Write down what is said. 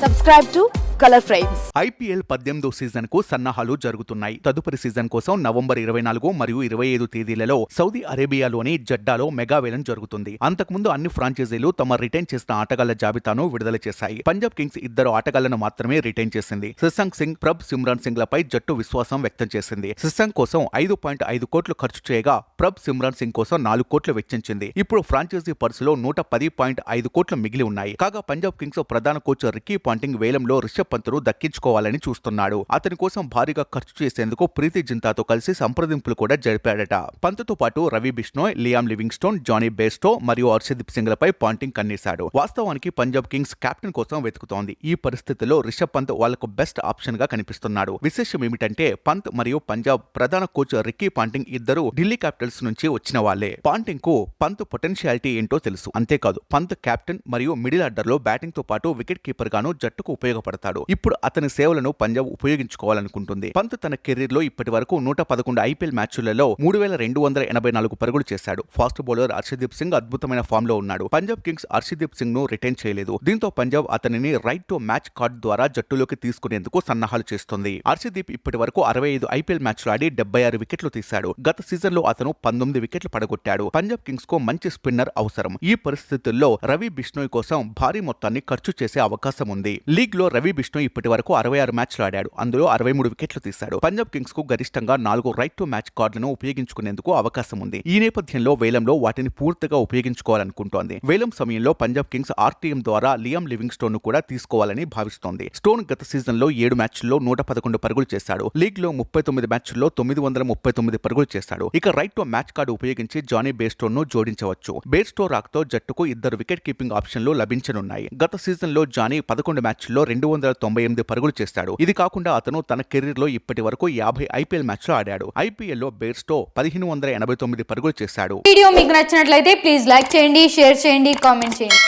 Subscribe to Color Frames. IPL 18వ season కు సన్నాహాలు జరుగుతున్నాయి. తదుపరి సీజన్ కోసం నవంబర్ 24 మరియు 25 తేదీలలో సౌదీ అరేబియాలోని జడ్డాలో మెగా వేలం జరుగుతుంది. అంతకుముందు అన్ని ఫ్రాంచైజీలు తమ రిటైన్ చేసిన ఆటగాళ్ల జాబితాను విడుదల చేశాయి. పంజాబ్ కింగ్స్ 2 ఆటగాళ్లను మాత్రమే రిటైన్ చేసింది. శశాంక్ సింగ్, ప్రభ్ సిమ్రాన్ సింగ్ లపై జట్టు విశ్వాసం వ్యక్తం చేసింది. శశాంక్ కోసం 5.5 కోట్లు ఖర్చు చేయగా ప్రభ్ సిమ్రాన్ సింగ్ కోసం 4 కోట్లు వెచ్చించింది. ఇప్పుడు ఫ్రాంచైజీ పర్సులో 110.5 కోట్లు మిగిలి ఉన్నాయి. కాగా పంజాబ్ కింగ్స్ ప్రధాన కోచ్ రిక్కీ పాంటింగ్ వేలంలో రిషబ్ పంత్ను దక్కించుకోవాలని చూస్తున్నాడు. అతని కోసం భారీగా ఖర్చు చేసేందుకు ప్రీతి జింతాతో కలిసి సంప్రదింపులు కూడా జరిపాడట. పంత్తో పాటు Ravi Bishnoi, Liam Livingstone, Johnny Bairstow మరియు హర్షదీప్ సింగ్ లపై పాంటింగ్ కన్నేశాడు. వాస్తవానికి పంజాబ్ కింగ్స్ కెప్టెన్ కోసం వెతుకుతోంది. ఈ పరిస్థితుల్లో రిషబ్ పంత్ వాళ్లకు బెస్ట్ ఆప్షన్ గా కనిపిస్తున్నాడు. విశేషం ఏమిటంటే పంత్ మరియు పంజాబ్ ప్రధాన కోచ్ రిక్కీ పాంటింగ్ ఇద్దరు ఢిల్లీ క్యాపిటల్స్ నుంచి వచ్చిన వాళ్లే. పాంటింగ్ కు పంత్ పొటెన్షియాలిటీ ఏంటో తెలుసు. అంతేకాదు పంత్ కెప్టెన్ మరియు మిడిల్ ఆర్డర్ లో బ్యాటింగ్ తో పాటు వికెట్ కీపర్ గాను జట్టుకు ఉపయోగపడతాడు. ఇప్పుడు అతని సేవలను పంజాబ్ ఉపయోగించుకోవాలనుకుంటుంది. పంత్ తన కెరీర్ లో ఇప్పటి వరకు 111 ఐపీఎల్ మ్యాచ్లలో 3284 పరుగులు చేశాడు. ఫాస్ట్ బౌలర్ హర్షదీప్ సింగ్ అద్భుతమైన ఫామ్ లో ఉన్నాడు. పంజాబ్ కింగ్స్ హర్షదీప్ సింగ్ ను రిటైన్ చేయలేదు. దీంతో పంజాబ్ అతనిని రైట్ టు మ్యాచ్ కార్డ్ ద్వారా జట్టులోకి తీసుకునేందుకు సన్నాహాలు చేస్తుంది. హర్షదీప్ ఇప్పటి వరకు 65 ఐపీఎల్ మ్యాచ్లు ఆడి 76 వికెట్లు తీశాడు. గత సీజన్ లో అతను 19 వికెట్లు పడగొట్టాడు. పంజాబ్ కింగ్స్ కు మంచి స్పిన్నర్ అవసరం. ఈ పరిస్థితుల్లో రవి బిష్నోయ్ కోసం భారీ మొత్తాన్ని ఖర్చు చేసే అవకాశం ఉంది. లీగ్ లో రవి బిష్నోయ్ ఇప్పటి వరకు 66 మ్యాచ్లు ఆడాడు. అందులో 63 వికెట్లు తీశాడు. పంజాబ్ కింగ్స్ కు గరిష్టంగా 4 రైట్ టు మ్యాచ్ కార్డులను ఉపయోగించుకునేందుకు అవకాశం ఉంది. ఈ నేపథ్యంలో వేలంలో వాటిని పూర్తిగా ఉపయోగించుకోవాలనుకుంటోంది. వేలం సమయంలో పంజాబ్ కింగ్స్ ఆర్టీఎం ద్వారా లియామ్ లివింగ్స్టోన్ ను కూడా తీసుకోవాలని భావిస్తోంది. స్టోన్ గత సీజన్ లో 7 మ్యాచ్ల్లో 111 పరుగులు చేశాడు. లీగ్ లో 39 మ్యాచ్ల్లో 939 పరుగులు చేశాడు. ఇక రైట్ టు మ్యాచ్ కార్డు ఉపయోగించి జానీ బేస్టోన్ ను జోడించవచ్చు. బేస్టో రాక్తో జట్టుకు 2 వికెట్ కీపింగ్ ఆప్షన్లు లభించనున్నాయి. గత సీజన్ లో జానీ 11 మ్యాచ్ల్లో 298 పరుగులు చేశాడు. ఇది కాకుండా అతను తన కెరీర్ లో ఇప్పటి వరకు 50 ఐపీఎల్ మ్యాచ్లు ఆడాడు. ఐపీఎల్ లో బేర్స్టో 1589 పరుగులు చేశాడు. వీడియో మీకు నచ్చినట్లయితే ప్లీజ్ లైక్ చేయండి, షేర్ చేయండి, కామెంట్ చేయండి.